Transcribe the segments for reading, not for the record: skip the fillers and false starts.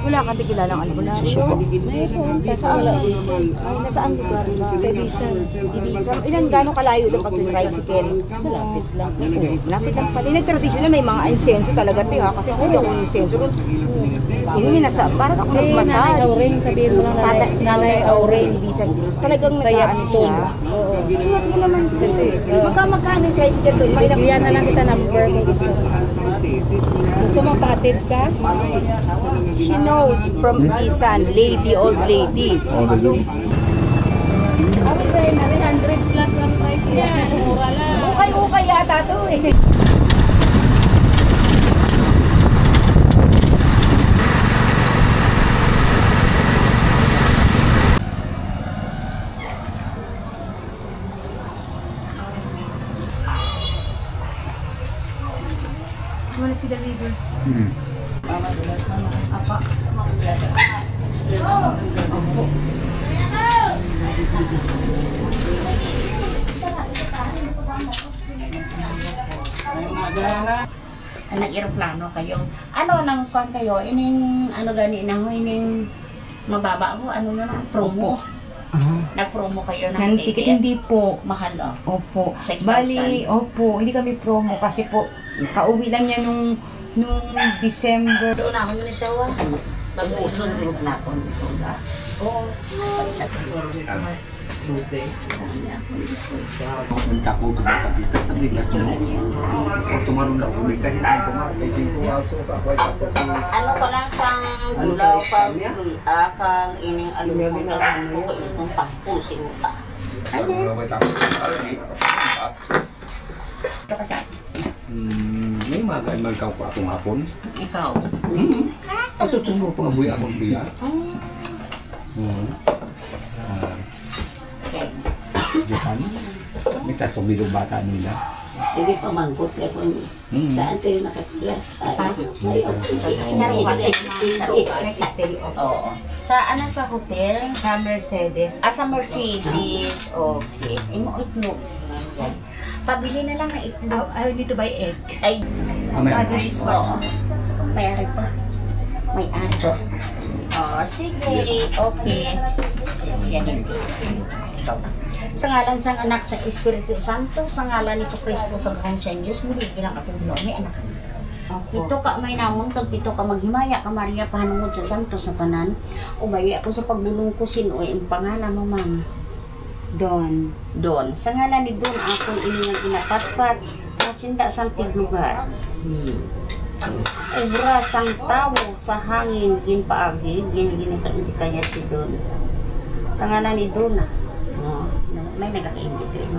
Wala kami kilalang ano. Wala. Mayroon. Nasaan lugar ba? Sa Ibisan. Ibisan. Ilang gano'ng kalayo doon pag tricycle? Malapit lang. Malapit lang pala. Nag-traditional may mga insenso talaga ha. Kasi ako hindi ako insenso. Yun yung nasa, parang ako nagmasal. Nanay Auring, sabihin mo lang Nanay Auring. Ibisan. Talagang Sa nagkaan Yapton. siya. Oo. Suwat mo naman kasi. Magkano yung tricycle doon? Bigyan na lang kita number kung gusto mo. Gusto mo paatid ka? She knows from Isan, lady, old lady. Oh, the good. Ako ba yun na rin, 100 plus ang price niya. Mura lang. Ukay-ukay yata to eh. Wala si the river. Apa? Nag-aeroplano kayo. Ano nang kwan kayo? Ining ano gani na ho ining mababa ho ano na promo. Nag-promo kayo ng ticket? Hindi po. Mahal oh. Opo. 6,000. Bali, opo, hindi kami promo kasi po kauwi lang niya nung December. Doon ako ni Sawa. Mag-usod group na ako. Oo. Mencakup kita tapi tumarun na ulit kahit Ano pa lang sang gulaw pag kang ining alumon ko itong tampusin mo ka. May mga kau pa akong hapon. Ikaw. Ito sumo pa buhay akong biya. Okay. Diyan. May tatong bilog bata nila. Hindi pa mangkot ka po. Saan kayo nakatula? Sa nag-stay. Oo. Sa ano sa hotel? Sa Mercedes. Sa Mercedes. Okay. Imo itlog. Pabili na lang ng itlog. Dito by egg. Ay, Mother's oo. May ari pa. May ari. Oh, sige. Okay. Siya hindi. Sa ngalan sang anak sa Espiritu Santo, sa ngalan ni Kristo sa buong sa Diyos, muli bilang katulong may anak. Ito ka may namon kag ito ka maghimaya ka Maria pahanungod sa Santo sa tanan. Ubaya ako sa pagbulong ko sino ang pangalan mo ma'am. Don. Sa ngalan ni Don akong iningang ginapatpat kasinda sang tiglugar. Obra sang tawo sa hangin ginpaagi ginikaindi si Don. Sa ngalan ni Don may nagkakaingit rin.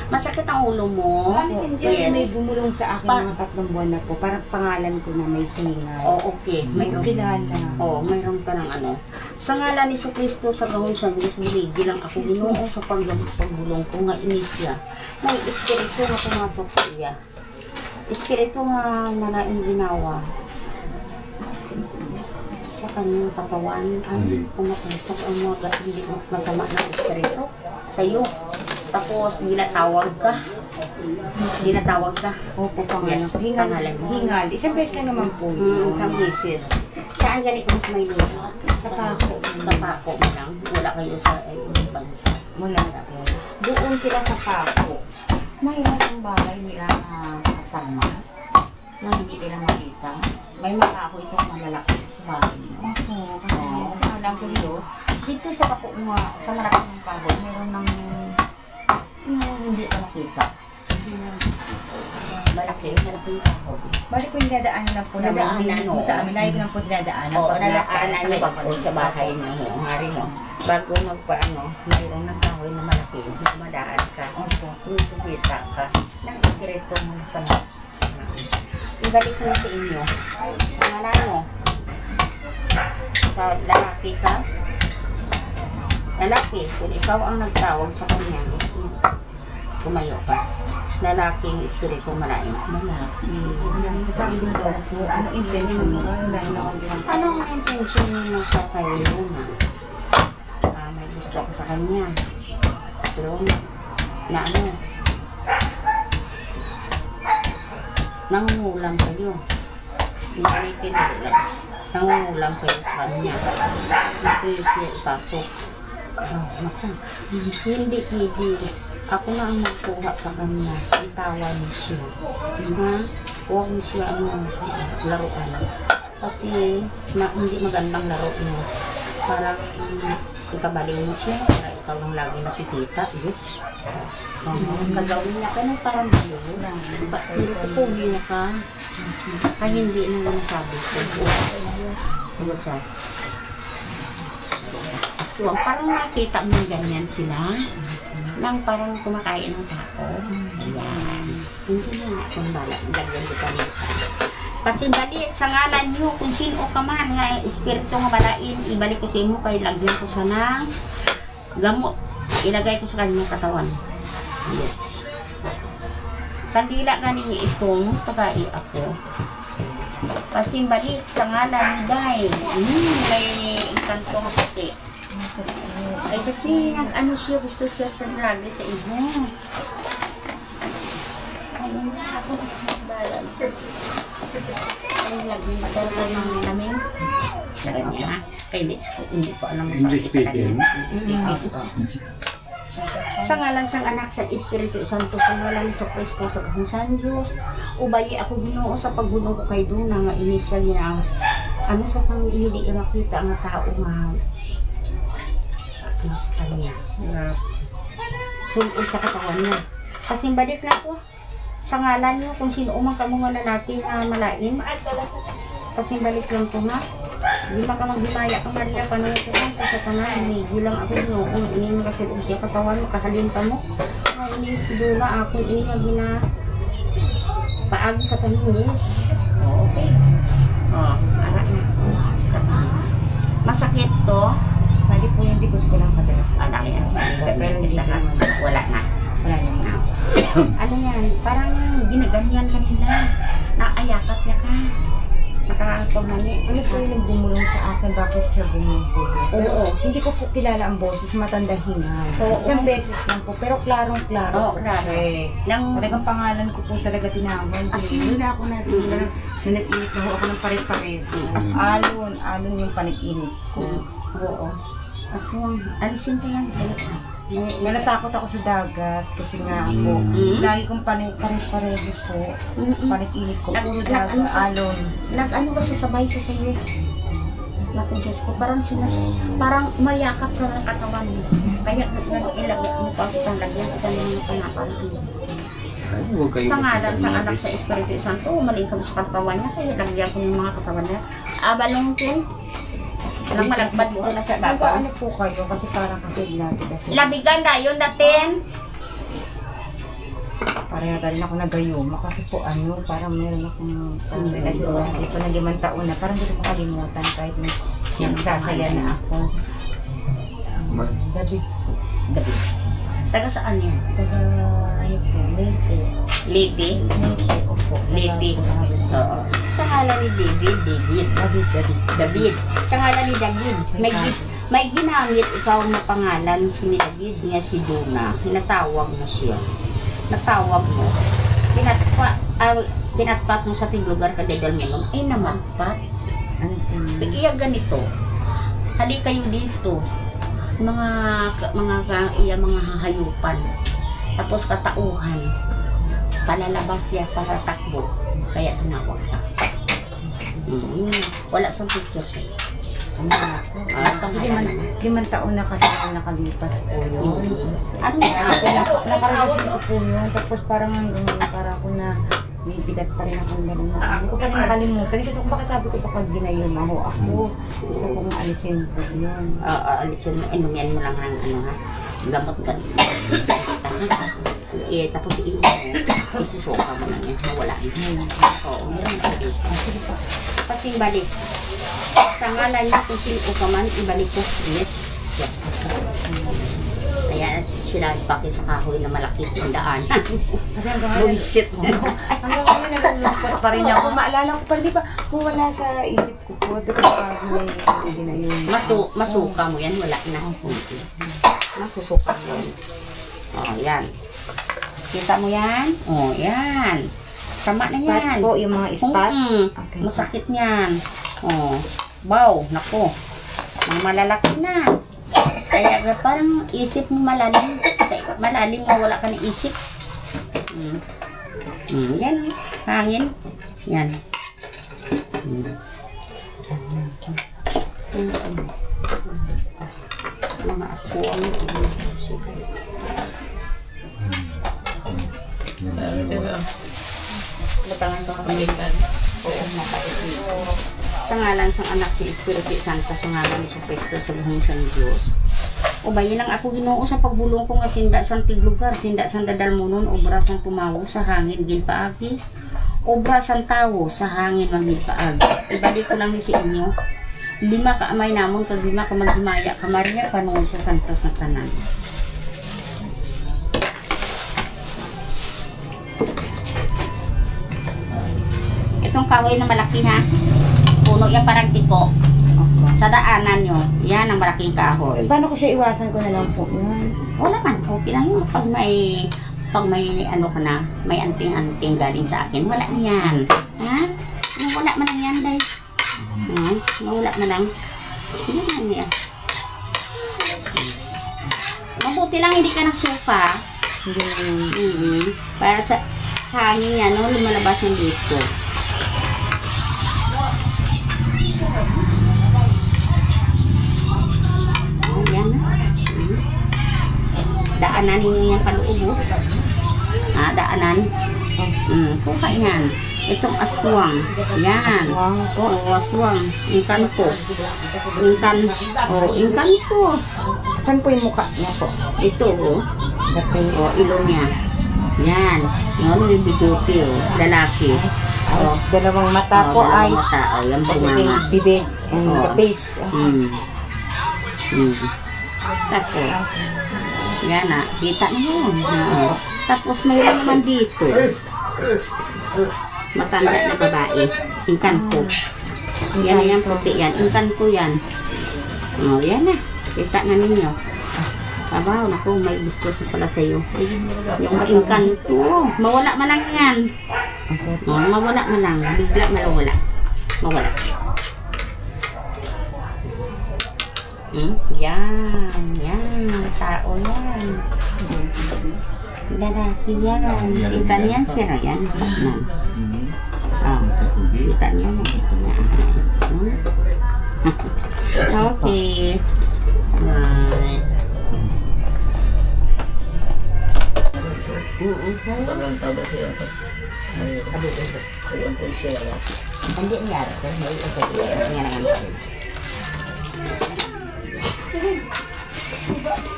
Masakit ang ulo mo. Yes. May bumulong sa akin mga 3 buwan na po. Parang pangalan ko na may hinga. Oh, okay. May kilala. Mayroon ka ng ano. Sa ngalan ni Kristo sa gawin sa Diyos, biligi lang ako Ginoo sa pagbulong ko nga inisya. May espiritu na pumasok sa iya. Espiritu nga nalaing ginawa. Sa kanyang katawan, pumapasok ang mga hindi masama ng espiritu sa iyo. Tapos, ginatawag ka. Opo, pangalan. Yes, Hingal. Isang beses lang naman po. Isang beses. Saan ganito mas may nila? Sa Paco. Sa Paco mo lang. Wala kayo sa ibang bansa. Wala. Doon sila sa Paco. Mayroon ang bahay nila na kasama na hindi nila makita. May makako itong malalaki sa bahay nila. Alam ko dito. Dito sa Paco, sa Malaki ng Paco, mayroon ng hindi pa nakita. Malaki yung Paco. Balik po yung dadaanan lang po namin. Hindi mismo sa amin. Layo lang po dinadaanan. Oo, nadaanan niyo bago sa bahay niyo. Hari no. Bago magpaano, mayroong ng kahoy na malaki. Dumadaan ka. Opo. Kumita ka. Ng espiritu mo sa mga. Ibalik ko sa inyo. Ang ano? Sa lalaki ka? Lalaki. Kung ikaw ang nagtawag sa kanya, tumayo ka. Lalaking espiritu malain. Anong intention mo? Anong intention mo sa kayo na? May gusto ka sa kanya. Pero, na ano? Nangungulang kayo. Pinalitin ko lang. Nangungulang kayo sa kanya. Ito yung siya ipasok. Naku. Hindi pwede. Ako na ang magkuha sa kanya. Itawan mo siya. Huwag mo siya laruan. Kasi hindi magandang laro mo. Parang ikabaliw mo siya. Para ikaw ang lagi nakikita. Yes. Kagawin niya ka ng parang baliw. Pupuli niya ka. Kaya hindi na nasabi ko. Tugod siya. So, parang nakita mo ganyan sila. Nang parang kumakain ng tao. Ayan. Hindi na nga kung bala. Lagyan kita ng kasi balik sa ngalan nyo, kung sino ka man, nga espiritu nga balain, ibalik ko sa imo, kaya lagyan ko sa ng gamot. Ilagay ko sa kanyang katawan. Yes. Kandila ganing itong babae ako. Kasi balik sa ngalan ni Day. May kanto nga puti. Ay kasi nag-ano siya, gusto siya sa lagi sa imo. Ayun na ako nagbalance. Ay, lagyan ba ito ng namin? Saran niya ha? Kaya hindi ko alam masakit sa kanya. Sa ngalan sang anak sa Espiritu Santo, sa ngalan sa Kristo, sa kung San Diyos, ubayi ako Ginoo sa pagbunong ko kay Duna nga inisyal niya ano sa sang hindi ka nakita ang tao nga ano sa kanya sulod sa katawan niya. Kasi balik na ko sa ngalan niyo kung sino umang kamungan na natin malain. Kasi balik lang ko nga. Hindi ka maghimaya ka Maria Panoy sa Santo sa tanan. Hindi lang ako nyo. Kung ini mo kasi siya katawan mo, kahalin pa mo. Nga ini si Dula ako ini nga gina paagi sa tanis. Okay. Ara na. Masakit to. Bali po yung likod ko lang kadalas. Ala yan. Pero hindi ka. Wala na. Wala na. Ano yan? Parang ginaganyan kanina. Naayakap niya ka. Nakakataw na niya. Ano po yung nagbumulong sa akin? Bakit siya bumulong? Oo. Hindi ko po kilala ang boses, matanda hinga. Isang beses lang po, pero klarong-klaro. Oo, klaro. Talagang pangalan ko po talaga tinawag. Hindi na ako nasigla. Nanag-init na ho ako ng pare-pare. As alon yung panig-init ko. Oo. Aswang, alisin ko yan. Natakot ako sa dagat kasi nga po, lagi kong pare-pareho po. Panig-init ko, puro dagat, alon. Nag-ano ba sasabay sa sayo? Naku Diyos ko, parang parang mayakap sa katawan mo. Kaya nag-ilagay mo pa kitang lagyan ko kanina ng panapan. Sa ngalan, sa anak, sa Espiritu Santo, umaling kami sa katawan niya, kaya lagyan ko yung mga katawan niya. Abalong ko. Alang malagbad mo na sa baba. Ano po kayo? Kasi parang kasi natin kasi. Labigan na yun natin. Pareha rin ako nagayuma kasi po parang meron akong hindi ko na 5 taon na. Parang hindi ko makalimutan kahit nagsasaya na ako. David. Taga saan yan? Taga ano po, Leyte. Leyte? Opo. Leyte. Oo. Sa ngalan ni David. Sa ngalan ni David. May ginamit ikaw na pangalan si David niya si Duna. Natawag mo siya. Natawag mo. Pinatpat mo sa ting lugar ka dedal mo nun. Ay namatpat. Iya ganito. Hali kayo dito. Mga hayupan. Tapos katauhan. Palalabas siya para takbo. Kaya tinawag ka. Wala sa picture siya. Kasi 5 taon na kasi nakalipas po yun. Ano yan? Nakarelasyon ko po yun. Tapos parang para ako na may bigat pa rin akong gano'n. Hindi ko pa rin nakalimutan. Kasi kung baka sabi ko baka ginayuma ho ako. Gusto kong alisin po yun. Alisin mo. Inumian mo lang ang gamot ka. Tapos isusuka mo lang yan. Mawala yun. Oo, meron na rin. Sige pa. Kasi balik. Sa ngalan niya kung sino ka man, ibalik ko. Yes. Siya. Kaya sila paki sa kahoy na malaki yung daan. Kasi hanggang ngayon, hanggang ngayon nalulungkot pa rin ako. Maalala ko pa rin, di ba? Wala sa isip ko po. Ito pa hindi na yun. Masuka mo yan, wala na. Masusuka mo yan. O, yan. Kita mo yan? O, yan. Sama na Spot yan. po, yung mga spot. Okay. Masakit niyan. Oh, wow, nako. Mga malalaki na. Kaya parang isip mo malalim. Sa malalim mo, wala ka na isip. Yan, hangin. Yan. Mga aswang. Batangan sa kapalitan. Oo, mapait. Sa ngalan sa anak si Espiritu Santo, sa ngalan ni Kristo sa buhong sa Diyos. O bayin lang ako Ginoo sa pagbulong ko nga sinda sang tiglugar, sinda sang dadalmunon, obra sang tumawo sa hangin ginpaagi. Obra sang tawo sa hangin magpaagi. Ibalik ko lang ni si inyo. 5 ka amay namon kag 5 ka maghimaya ka Maria panungod sa santos ng tanan. Itong kahoy na malaki ha. Puno yan parang tiko. Sa daanan nyo, yan ang malaking kahoy. Paano ko siya iwasan ko na lang po? Wala man, okay lang yun. Pag may ano ka na, may anting-anting galing sa akin, wala na yan. Ha? Wala man lang yan, day. Wala na lang. Yan lang yan. Mabuti lang hindi ka nagsuka. Para sa hangin yan, no, lumalabas yung dito. Daanan ninyo yung kaloob, oh. Daanan. Kuha yan. Itong aswang. Yan. Aswang. Inkanto. Inkanto. Saan po yung mukha niya po? Ito, oh. The face. Ilong niya. Yan. Yung may bigote, oh. Lalaki. Eyes. Dalawang mata po, eyes. Mata. Yan po Kasi mga. yung bibig. And the face. Tapos, yan na, kita na yun. Tapos mayroon naman dito. Matanda na babae. Inkanto. Yan na yan, puti yan. Inkanto yan. Yan na. Kita na ninyo. Kabaw, naku, may gusto sa pala sa'yo. Yung inkanto. Mawala man lang yan. Mawala man lang. Bigla malawala. Mawala. Yan, tao yan. Lalaki yan. Kita niyan siya yan. Kita niyan. Okay. Right. Hindi niya.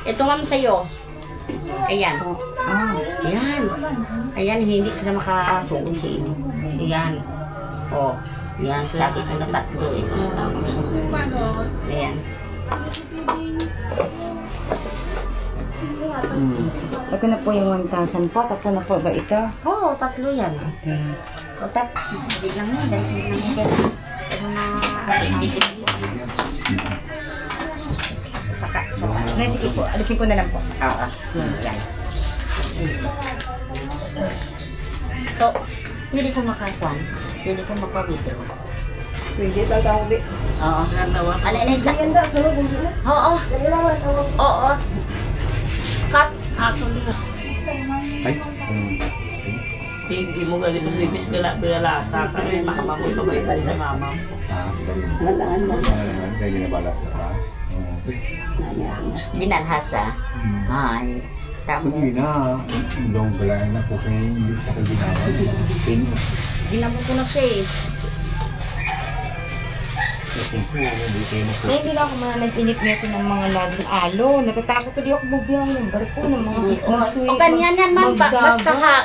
Ito ma'am sa'yo. Ayan. Ayan. Ayan, hindi ka na makasuot sa inyo. Ayan. Yan, sabi ko na 3 eh. Ayan. Ito na po yung 1,000 po. 3 na po ba ito? Oo, 3 yan. Hindi lang yan. Dahil lang yan. Ano na, saka. Sige po, alisin ko na lang po. Oo. Yan. Ito, hindi ko makakuan. Hindi ko makawidraw. Pwede tatawag din. Oo. Ano na isa? Oo. Oo. Cut. Ako din. Ay. Hindi mo ganito libis bilalasa ka rin makamamoy pabay-bay na mama. Malaan mo. Kaya ginabala ka. Binalhasa. Ay. Pag Tamo. na, long balayan na po kaya hindi sa ginawa. Ginamo ko na siya eh. Kaya hindi na ako mananag-inip nito ng mga laging alo. Natatakot tuloy ako magbilang ng barko ng mga O ganyan yan ma'am, basta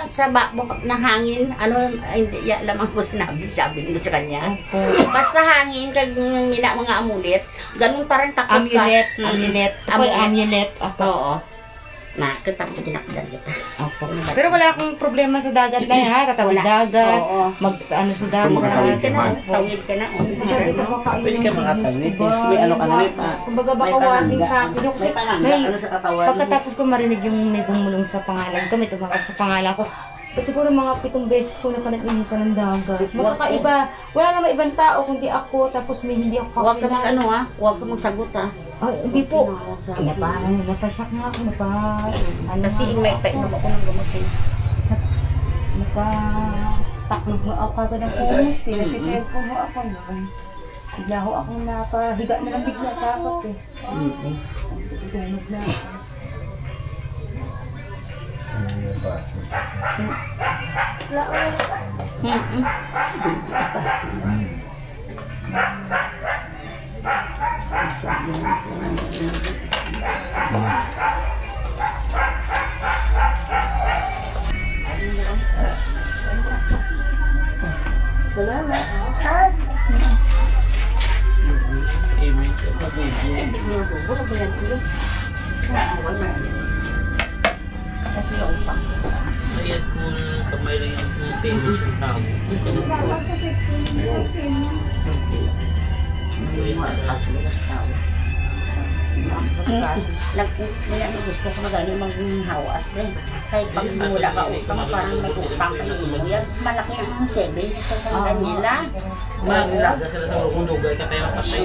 sa ng hangin, hindi lamang ko sabi ko sa kanya. Basta hangin, kag mina mga amulet, ganun parang takot ka. Amulet. Ako yung amulet. Oo. Nakita ko tinakdan kita. Pero wala akong problema sa dagat na yan, ha? Tatawid dagat, mag-ano sa dagat. Tawid ka na. Sabi ko baka Pwede ka makatawid. May ano ka na rin pa. Kumbaga baka warning sa akin. Yung kasi, May may, ano sa katawan. pagkatapos ko marinig yung may bumulong sa pangalan ko, may tumawag sa pangalan ko, siguro mga 7 beses ko na panag-initan ng dagat. Magkakaiba. Wala naman ibang tao kundi ako, tapos may hindi ako Huwag ka kakilala. huwag ka magsagot ha. Ay, hindi po. Ay, napasyak nga ako, Kasi may painom ako ng gamot siya. Nagpa-taklog mo ako kagad ng kumot. Nag-cellphone mo ako noon. Bigla ho akong napahiga na lang bigla takot eh. Tulog na ako. Salamat. Hindi ko na bubura ba yan tuloy? Wala. Kasi yung upang siya. Sayad mo na kamay lang yung penis yung tao. Pagsilas tao. Kaya gusto ko na gano'n maghawas din. Kahit pag wala ka utang, parang may utang ka yun. Yan, malaki ang 7. Ito kang ganila. Maglaga sila sa urong dugay ka pero patay.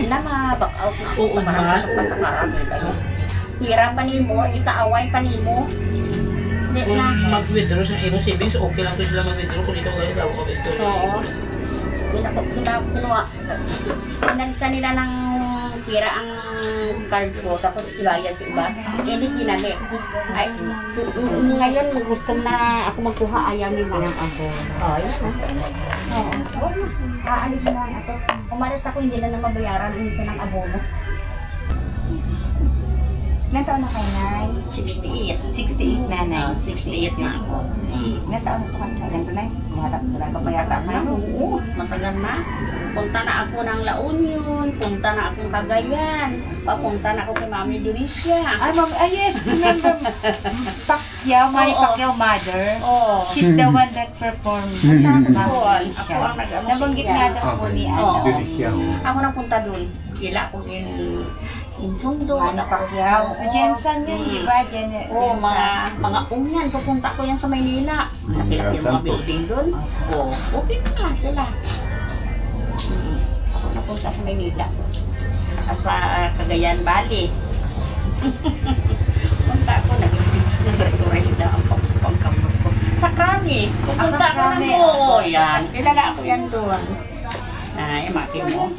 Na ma-back out na ako. Parang sa patakarami. Hirapan mo, ikaaway pa mo. Hindi Kung na. mag-withdraw sa ino savings, okay lang po sila mag-withdraw kung ito kayo daw ako story. Oo. Pinalisan nila ng pira ang card ko, tapos ibayad sa iba. Hindi ginamit. Ay, ngayon gusto na ako magkuha, ayaw nila. Ng abo. Oo. Aalis na ako. Umalis ako, hindi na mabayaran ito ng abono. Ilan taon na kayo, Nay? 68. 68 na, Nay. 68 na ako. Ilan taon na ito ka? Ganito, Nay? Mahatap talaga pa yata kayo. Oo, matagal na. Punta na ako ng La Union, punta na akong Cagayan, papunta na ako kay Mami Delicia. Ay, Ma'am, yes, remember Pacquiao, Manny Oo. Pacquiao mother. Oo. She's the one that performed sa Ako Ma'am ang nag-ano Nabanggit nga daw po ni Oo. ano. Ako nang punta doon. Kila ako din Insundo. Manny Pacquiao. Sa Jensen yun, di ba? Oo, mga umyan. Pupunta ko yan sa Maynila. Nakilaki yung mga building doon. Oo, okay na sila. Ako napunta sa Maynila. Hasta Cagayan Valley. Punta ako, nag-request na ang pagkamot ko. Sa Krami. Pupunta ako ng mo. Yan. Kilala ako yan doon. Ay, maki mo.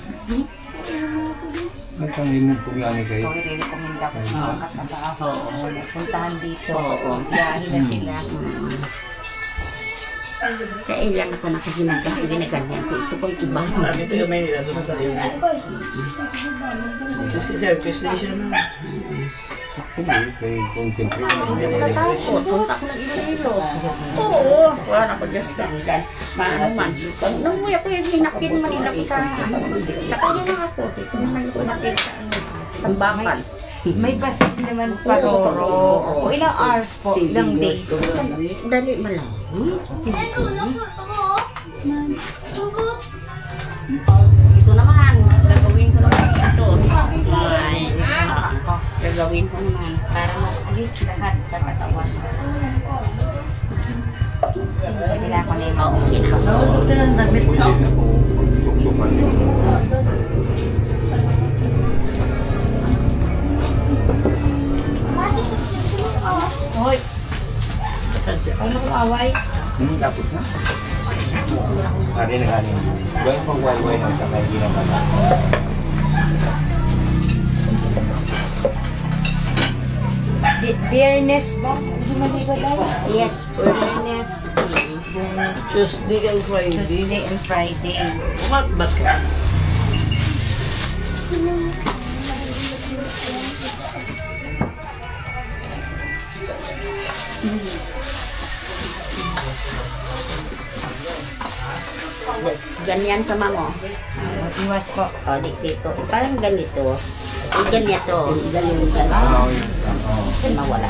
Ang tangin mo kung yan kayo. Ito, i-recommend ako sa mga katrabaho. Puntahan dito. Oo. Biyahin na sila. Kaya ilan ako nakahinag kasi ginaganyan ko. Ito po yung iba. Ito yung may nila. Kasi service station na. Nakatakot. Punta ako ng Iloilo. Oo. Wala na ko just gangan. Maano man. Pag namuwi ako yung hinakit Manila ko sa ano. Sa kanya na ako. Dito naman ako nakit sa ano. Tambakan. May basit naman Paroro. O ilang hours po? Ilang days? Dali mo lang. Ito naman. Gagawin ko naman ito. Ay, gagawin ko naman. Para maalis lahat sa katawan. Pwede na ako na yung Oo, kinakaw. Ito lang damit mo. Hoy! Ano ko away? Tapos na. Hari na hari. Gawin pang way-way ng kamay ginawa na. Fairness ba? Hindi mo di ba daw? Yes, Fairness. Tuesday and Friday. Tuesday and Friday. What ba ka? ganyan sama mo. Iwas po. O, dito. Parang ganito. Ganito. Ganyan. Mawala.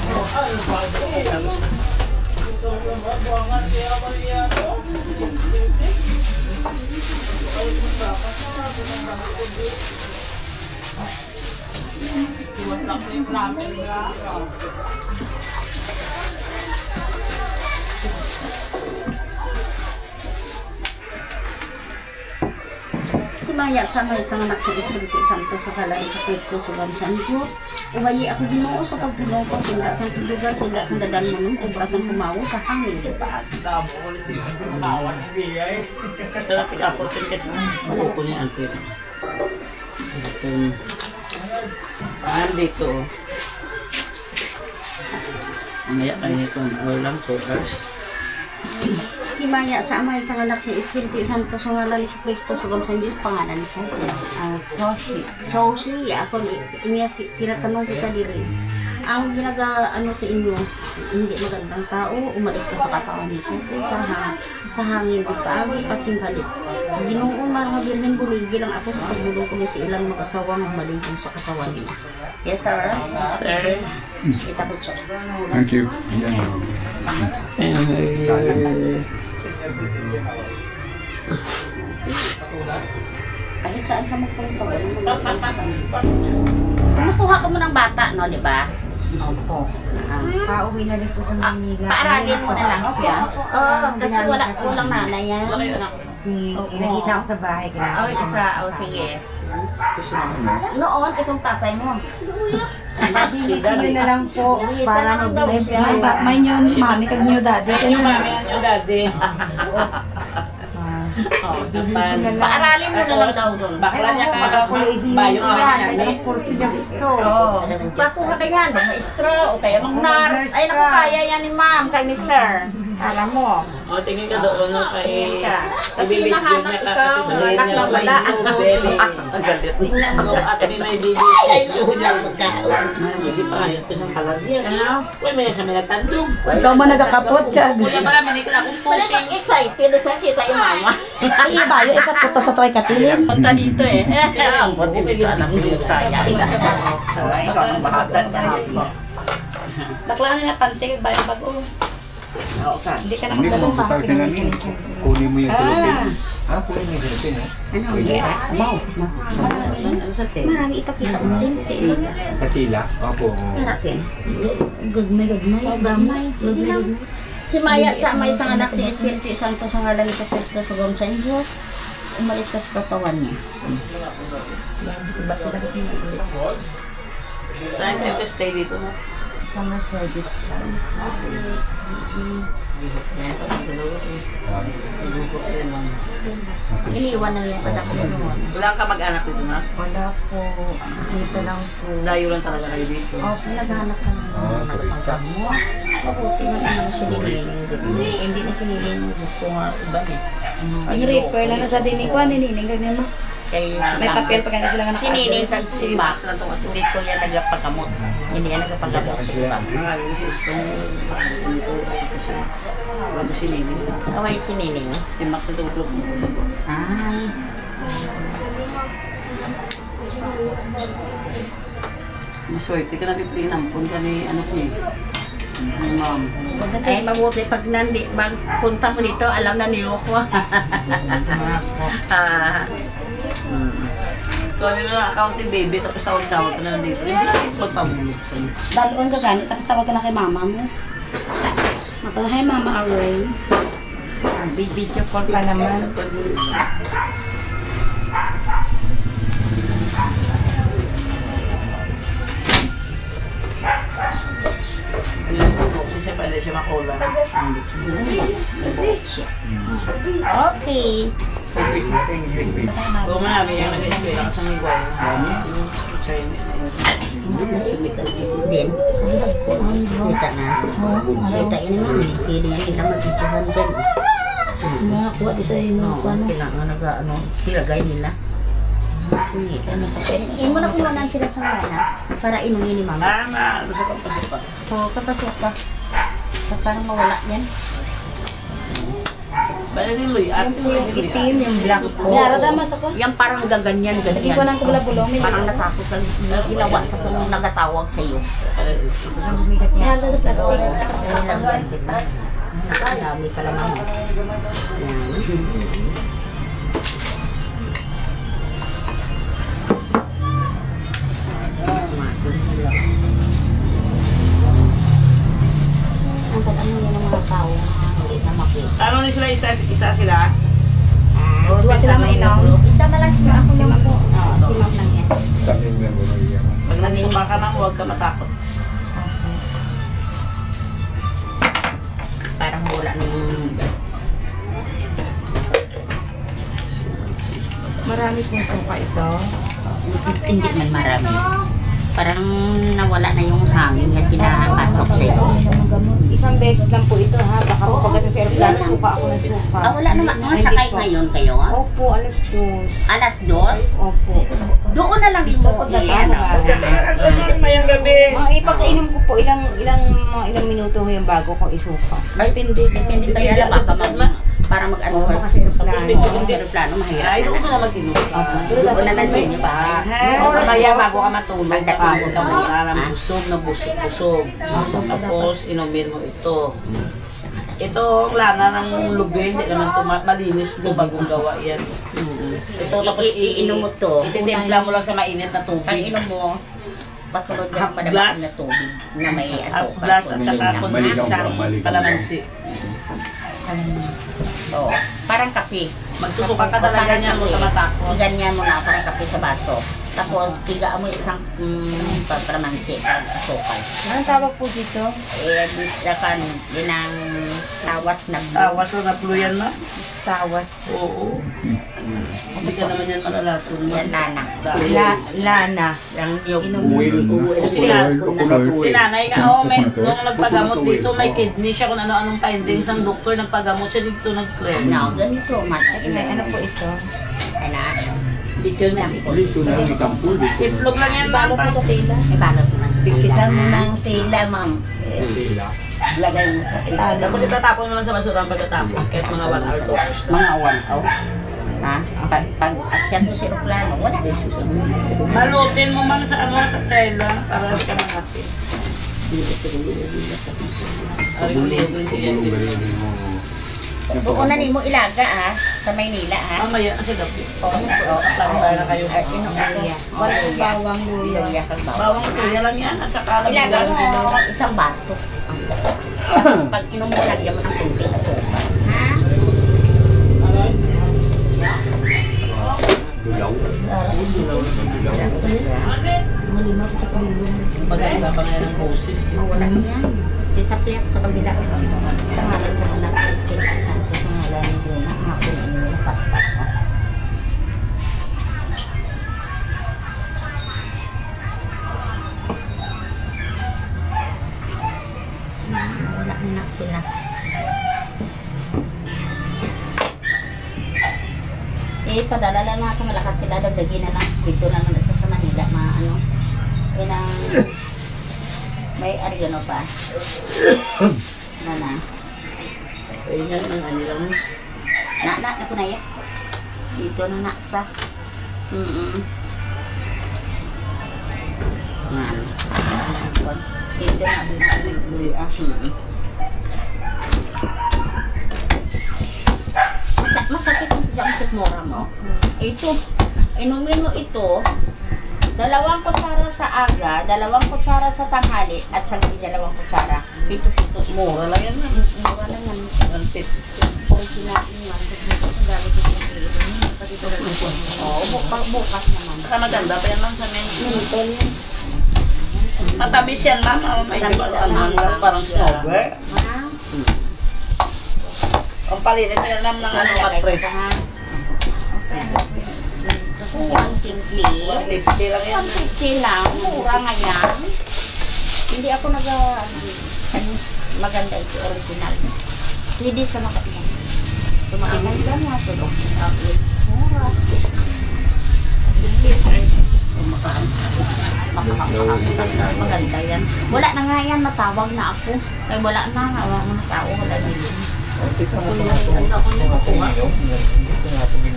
Timaya sa may isang anak sa Espiritu Santo sa kalay sa Kristo sa Gansan Diyos. Ubayi ako Ginoo sa pagpulong ko, sinda sa lugar, sinda sa dadan mo nun, obra sa kumawo sa hangin. Lapit ako, tingkat mo. Ano ko niya ang tira? Dito. Mamaya kayo nito. Lang 2 hours. Timaya sa amay isang anak sa Espiritu Santo sa ngalan ni Kristo sa Gansan Diyos, pangalan ni Soshi. Ako, tinatanong kita diri. Ang ano sa inyo, hindi magandang tao, umalis ka sa katawan ni Jesus, sa hangin, di paagi, pasimbalit. Ginoong mga birnin buligi lang ako sa pagbulong ko sa ilang mag-asawang malingkong sa katawan nila. Yes, sir? Sir. Kita po siya. Thank you. Kahit saan ka magpunta, kumukuha ka mo ng bata, no, di ba? Opo. Pauwi na rin po sa Manila. Paaralin mo na lang siya. Kasi walang nanay yan. Nag-isa ako sa bahay. Sige. Noon, itong tatay mo. Binisin nyo na lang po para mag-bless siya. May nyo mami kag nyo daddy. Yung mami yung daddy. Binisin na lang. Paaralin mo na lang daw doon. Bakla niya ka. Bayo yan. Ganyan kurso niya gusto. Pakuha ka yan, mag-maestro, o kaya mag-nurse. Ay, naku, kaya yan ni ma'am, kay ni sir. Alam mo. O, tingin ka doon kay... Kasi nahanap ikaw, anak na wala. Ang galit. Tingnan mo, at may video. Hindi pa kayo ito siyang palagyan. Uy, may nasa may natandong. Ikaw mo nagakapot ka. Kuya pala, minikit akong Wala pushing. pang excited sa kita yung mama. Iibayo, ipaputo sa toy katilin. Punta dito eh. Ang buti dito sa anak mo saya. Ikaw ang bahagat. Bakla nila pantig, bayo bago. Hindi ka na Hindi mo magdalong kapag sinanin. Kunin mo yung tulogin. Kunin mo yung Philippine, ha? Marami ipakita mo din sa inyo. Sa tila? Opo. Natin. Gagmay. Himaya sa may isang anak si Espiritu Santo sa ngalan ni sa Kristo sa Gansan Diyos. Umalis ka sa katawan niya. Saan kayo stay dito na? Summer service. Iniwan na yung anak ko noon. Wala ka mag-anak dito na? Wala po. Sita lang po. Layo lang talaga kayo dito. Opo, naghanap ka ng Mo, mabuti na naman si Lilining. Hindi na si Lilining gusto nga iba eh. Ang reaper na nasa dinig ko, ninining ka ni Max. Kay May papel pa kanya sila nga si Nining naka-address. sa si Max na dito yan nagpagamot. Hindi yan nagpagamot sa iba. Yung si Stone, dito si Max. Bago si Nini. Okay, si Nining. Si Max na tutulog mo. Ay. Maswerte ka na bibili ng nampun ka ni ano niya. Ni ma'am. Ay, mabuti pag magpunta ko dito, alam na niyo ko. Kung ano na account ni baby, tapos tawag-tawag ka na lang dito. Hindi ka magpamulog sa iyo. Dalawang gaganit, tapos tawag ka na kay mama mo. Mata, hi mama Arwen. Video call pa naman. Kasi siya pwede siya makola. Hindi siya. Okay. Oo nga, may yung nag-eskwela ka sa mga igual. Din. Kita na. Kita yun naman. Pili yan nila mag-ituhan dyan. Nakakuha di sa inyo. Kailangan silagay nila. Sige. Iyan mo na kumunan sila sa mana para inumin ni mama. Tama, gusto kong pasipan. Oo, kapasok ka. Sa parang mawala yan. Bala ni Luy, ate mo yung Itim yung black po. Yara damas ako. Yan parang gaganyan, Lagi ko nang kubula-bulong. Parang natakot ka ilawan sa kung nagatawag sa iyo. Yara sa plastic. Nilagyan kita. Ang dami pala mama. Yan. Ang pag-ano yun ng mga tao hindi na makita. Ano ni sila, isa sila? Dua sila mainom. Isa na lang sila. Marami pong suka ito. Hindi man marami. Parang nawala na yung hangin na pinapasok sa'yo. Isang beses lang po ito ha. Baka po pagdating sa aeroplano, suka ako ng suka. Wala naman. Mga Hindi sakay po. ngayon kayo, ha? Opo, alas 2. Alas 2? Opo. Doon na lang yung Pagdating sa bahay. Mayang gabi. Mga ipag-inom ko po ilang minuto ngayon bago ko isuka. Ay, depende tayo alam. Baka para mag-ano Oo, ka kasi aeroplano. sa aeroplano, mahirap. Ay, doon ka na mag-inom. Doon na lang sa inyo ba? Kaya bago ka matulog, Pagdating pagod ka mo. mo, parang busog na busog. Tapos, inumin mo ito. Ito, wala na ng lubi, hindi naman ito malinis mo bagong gawa yan. Ito, tapos Iinom mo to. ititimpla mo lang sa mainit na Pag tubig. inom mo, pasunod Half ka glass. na tubig na may At asukal. glass at saka Maligaw, kung isang maligaw. kalamansi. Oo. Parang kape. Magsusuka ka talaga niya mo matakot. Ganyan mo na parang kape sa baso. Tapos, tigaan mo isang papramansi at asukal. Anong tawag po dito? Kan, yun ang tawas na blue. Tawas na napluyan na. Tawas. Oo. Hindi ka naman yan malalason. Yan, lana. Lana. Yung yung Si nanay nga, nung nagpagamot dito, may kidney siya kung ano-anong findings ng doktor, nagpagamot siya dito, nag-clear. no, ganito, Ano po ito? Ano? Dito na. Dito na yung sampul. Itlog lang yan, Balot mo sa tela. Ibalot mo na sa Pikisan mo ng tila, ma'am. Lagay mo sa tila. Tapos itatapon mo lang sa basura pagkatapos, kahit mga 1 hour, 2 hours. Mga 1 hour. Ha? Pag akyat mo sa aeroplano, wala na yung susunod. Balutin mo ma'am sa ano sa tela para hindi ka mangatin. Ari-uli siya. Buo na ni mo ilaga sa Maynila Mamaya kasi gabi. Plaster na kayo. Walang bawang luya. Bawang tuya lang yan at saka Ilaga mo isang baso. Tapos pag inom mo, lagyan mo ng kunting asukal. Ha? Dulaw. Maganda pa ngayon ng roses. Wala yan. Sa piyak sa kabila. Sa ngalan sa anak sa Espiritu Santo. Sa ngalan ni Diyos. Ako na inyo patpat. Wala na sila. Padala lang na ako. Malakad sila. Dagdagin na lang. Dito naman sa Manila. Ano. Yun ang... May arigano pa. Nana. Ayun yan ang ano lang. Na po na yan. Dito na nasa. Nan. Dito na luya. Masakit ang isang sikmura mo. Ito, inumin mo ito. 2 kutsara sa aga, 2 kutsara sa tanghali, at sa gabi 2 kutsara. Pito-pito. Mura lang yan. Mura lang yan. Original yan. Gamit ito ng ilo. Pati ito lang ito. Oo, bukas naman. Saka maganda pa yan lang sa men's. Matamis yan ma'am. May parang snowbird. Ha? Ang palinis na yan ma'am ng ano, mattress. 150. 150 lang yan. 150 lang. Mura nga yan. Hindi ako maganda ito, original. Hindi sa makatman. Tumakinan lang nga ito. Mura. Maganda yan. Wala na nga yan, matawag na ako. Ay wala na, mga tao wala na yun.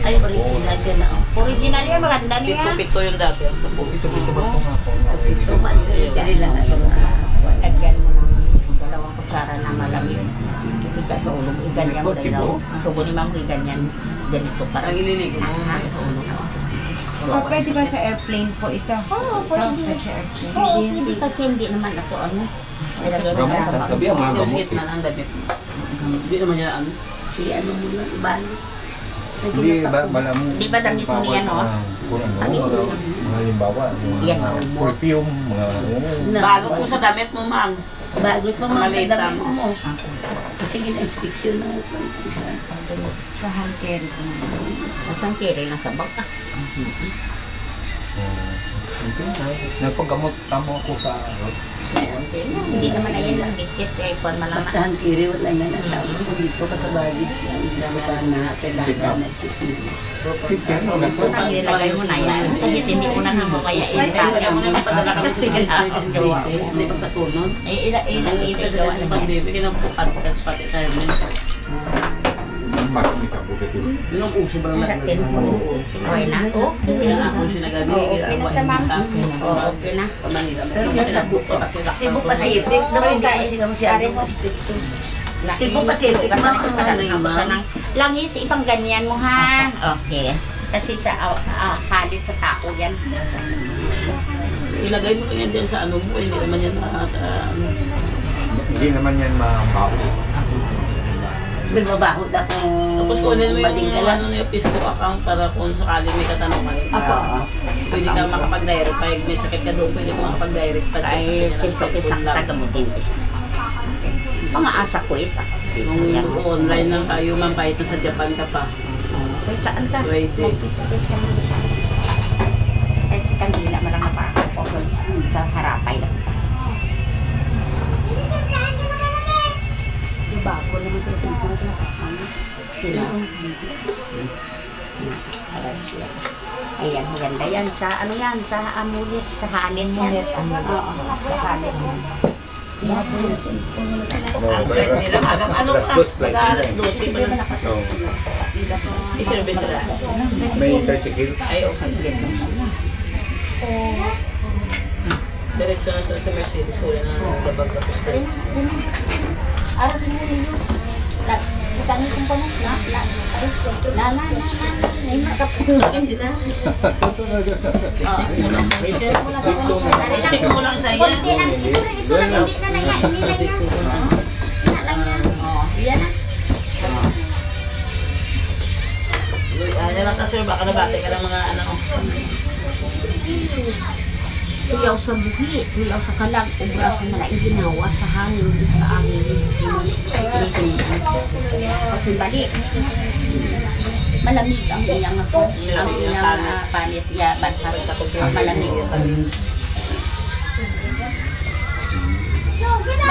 Ay, original din na. Original yan, maganda niya. Pito-pito yung dati. Ang 10. Pito man, dali lang na ito. Lagyan mo ng 2 kutsara na malamig. Iga sa ulog, iganyan mo lang. Subo ni Ma'am, iganyan. Ganito parang ililigo mo sa ulog. Pwede ba sa airplane po ito? Oo, pwede. Sa airplane. Hindi kasi hindi naman ako ano. Nilagay mo na sa Gabi ang mga Yung gamot. gitna ng damit. Hindi naman yan ano. ano mo na, ibalis. Hindi, bala mo. Di ba damit mo niya, no? Mga halimbawa, Yan. mga perfume, mga... Balot mo sa damit mo ma'am. Bagot mo Sa mga malita damit mo. mo. Sige na inspection na. Sa Halkeri ko naman. Asang kiri lang sa baka. Nagpagamot tamo ako sa Hindi naman ayan lang dikit kay Kwan malaman. Saan kiri wala nga nasabi ko dito ka sa bali. Na kailangan na Kung ang nilagay mo na yan, kahit hindi mo na mo kaya Kaya mo naman padala kami sa gawa. Hindi pagkatunod. Ay, ilang Kasi gawa kasi naman. pagbibigyan ng pukat pati tayo mo. Bakit isa po dito? Yun ang uso ba lang Maratin po. Okay na? Kaya nga ako sinagabi. Okay na sa ma'am. Okay na. Manila. Pero kasi nabuto kasi Cebu Pacific, dapat tayo sila mo siya. Cebu Pacific, ma'am, ang ano yun, ma'am? Langis, ipang ganyan mo ha. Okay. Kasi sa halit sa tao yan. ilagay mo lang yan dyan sa ano mo. Hindi naman yan sa ano. Hindi naman yan mabaho. Bilbabaho na kung Tapos kunin mo baling ka yung lang. ano yung Facebook account para kung sakaling may katanungan. Pwede ka makapag-direct. Pag may sakit ka doon, pwede ka makapag-direct. Ay, piso-piso na tagamutin. Mga asa ko ito. Kung online lang tayo, ma'am, kahit sa Japan ka pa. Ay, saan ka? Pwede. Mag-piso-piso ka lang isa. Ay, si kanila malang napakapok sa harapay lang. Bago naman sila sa mga pinapakano. Sila. Alam siya. Ayan, maganda yan. Sa ano yan? Sa amulit. Sa halin yan. Oo, sa halin yan. Yan po yung cellphone. Ang stress nila, ano ka? Mag-alas 12 pa lang. I-service sila. May tricycle. Ay, o, saglit lang sila. Diretso na sila sa Mercedes. Huli na labag na po stress. Ara sa muli yun. Ikanisang ko na. Na. Ay, makapulungin sila. Check mo lang. Check mo lang sa iya. Kunti lang. Ito lang. Hindi na niya. Hindi lang niya. Hindi lang niya. Yan na. Ano lang kasi, baka nabate ka ng mga ano. Tuyaw sa buhi, tuyaw sa kalag, ubra sa malaing ginawa sa hangin, dito ang kasi balik. Malamig ang iyang ako, ang iyang panit, banhas, malamig.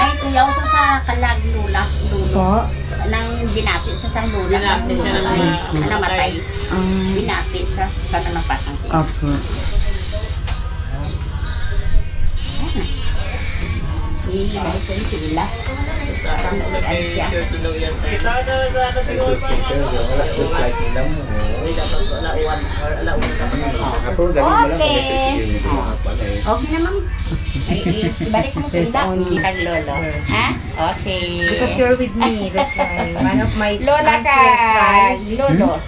May tuyaw sa kalag lulo, nang binati sa sang lula. Binati siya ng mga namatay. Binati sa pananampatan siya. Balik ko yung sila. Sa shirt daw yan. Kita na ano siguro pa. Hindi dapat alauan or alauan ka pa nila. Okay. Okay naman. Balik mo sila. Kang lolo. Ha? Okay. Because you're with me, that's why. One of my Lola ka. Lolo.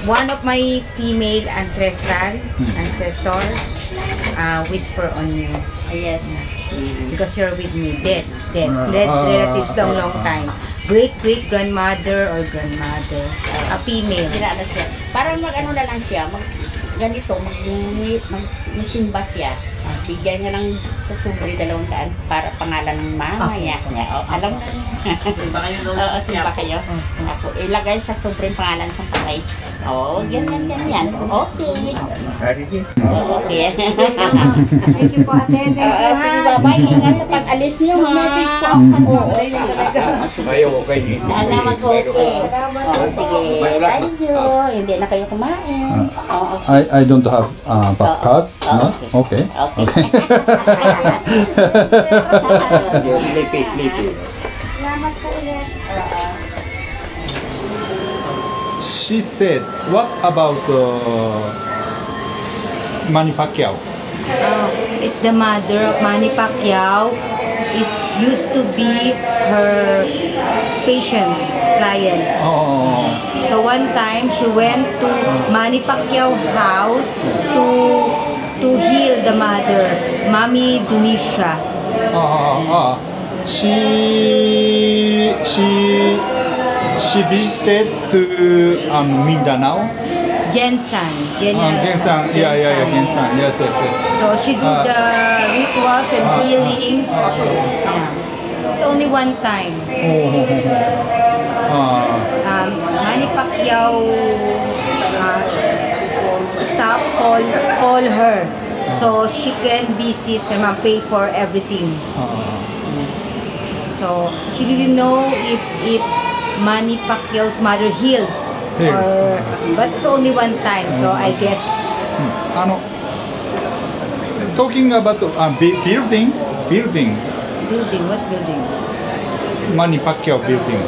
One of my female ancestors whisper on you. Yes. Because you're with me, dead relatives long time. Great grandmother or grandmother, a female. Kilala siya. Parang mag-ano na lang siya. Ganito, magsimba siya. Bigyan niya lang sa sobre 200 para pangalan ng mama niya. Alam na niya. Simba kayo daw. Oo, simba kayo. Ako, ilagay sa sobre pangalan sa patay. Oo, ganyan. Okay. Okay. Thank you po, ate. Oo, sige, bye-bye. Ingat sa pag-alis niyo, ha? Message po ako. Ayaw, okay. Salamat ko, okay. Sige, thank you. Hindi na kayo kumain. Oo, okay. I don't have podcast. No? Okay. Okay. Sleepy. Salamat po ulit. She said, what about Manny Pacquiao? It's the mother of Manny Pacquiao. Is used to be her patients, clients. Oh. So one time she went to Manny Pacquiao house to heal the mother, Mami Dunisha. She visited to Mindanao. Gensan. Gensan. Yeah, Gensan. Yes. So she do the rituals and healings. Yeah. it's only one time. Manny Pacquiao staff call her. So she can visit them and pay for everything. So she didn't know if Manny Pacquiao's mother healed. Or, but it's only one time, so I guess. Talking about building, Building, what building? Manny Pacquiao building.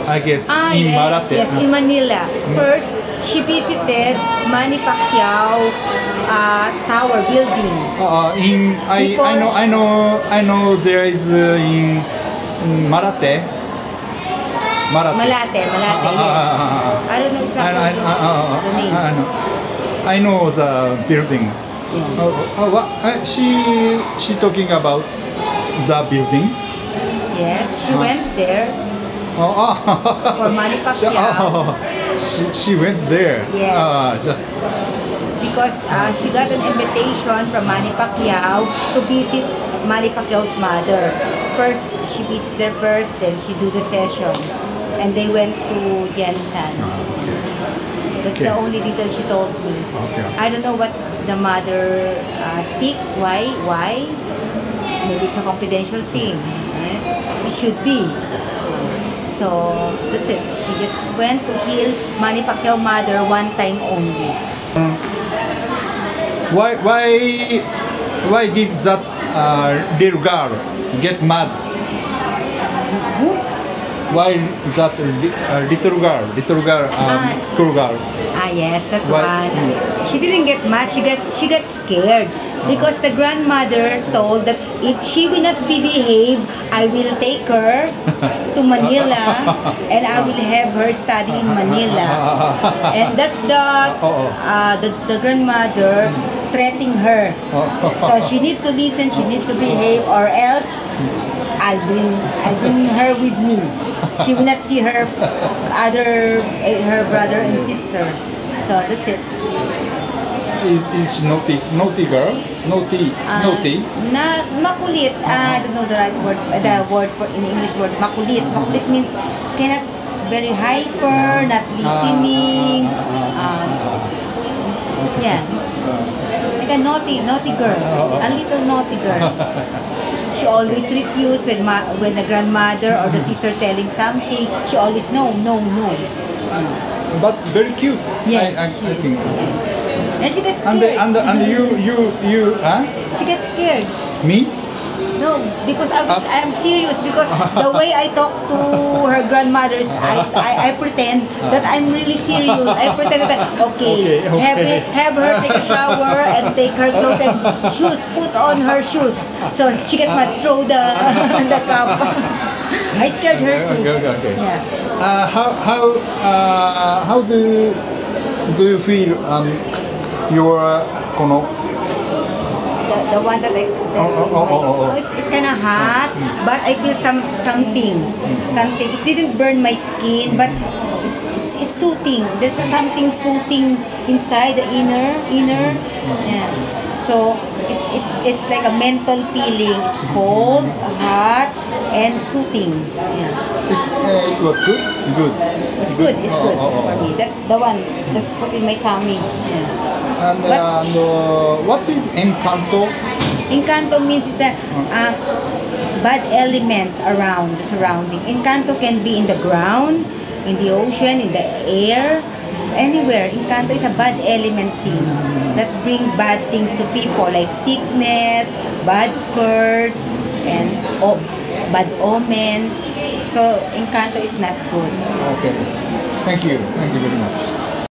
I guess in yes, Malate. yes, in Manila. First, she visited Manny Pacquiao Tower building. I know there is in Malate. Malate, yes. I don't know exactly the name. I know the building. She talking about the building. Yes, she went there for Manny Pacquiao. She went there. Yes. Just Because she got an invitation from Manny Pacquiao to visit Manny Pacquiao's mother. First, she visited there first, then she do the session. And they went to Jensen. That's the only detail she told me. I don't know what the mother sick. Why? Maybe it's a confidential thing. It should be. So that's it. She just went to heal Manny Pacquiao mother one time only. Why did that little girl get mad? Why that little girl, school girl? Yes, that Why? one. She didn't get mad. She got scared because the grandmother told that if she will not behave, I will take her to Manila and I will have her study in Manila. And that's the grandmother threatening her. So she need to listen. She need to behave, or else I'll bring her with me. She will not see her brother and sister. So that's it. Is she naughty girl? Naughty? Not makulit. I don't know the right word. The word for in English word makulit. Makulit means cannot very hyper, not listening. Yeah, like a naughty girl, a little naughty girl. She always refused when the grandmother or the sister telling something. She always no. But very cute. Yes, I think. And she gets scared. And you, huh? She gets scared. Me? No, because I'm serious. Because the way I talk to her grandmother's eyes, I pretend that I'm really serious. I pretend that okay. Have her take a shower and take her clothes and shoes. Put on her shoes. So she get mad, throw the cup. I scared her too. Okay. Yeah. How do you feel your the one that it's kind of hot, but I feel something. It didn't burn my skin, but it's soothing. There's something soothing inside the inner. Yeah. So it's like a mental feeling. It's cold, hot, and soothing. Yeah. It was good. It's good for me. That the one that put in my tummy. Yeah. And what is Encanto? Encanto means is that bad elements around the surrounding. Encanto can be in the ground, in the ocean, in the air, anywhere. Encanto is a bad element thing that bring bad things to people, like sickness, bad curse, and bad omens. So Encanto is not good. Okay. Thank you very much.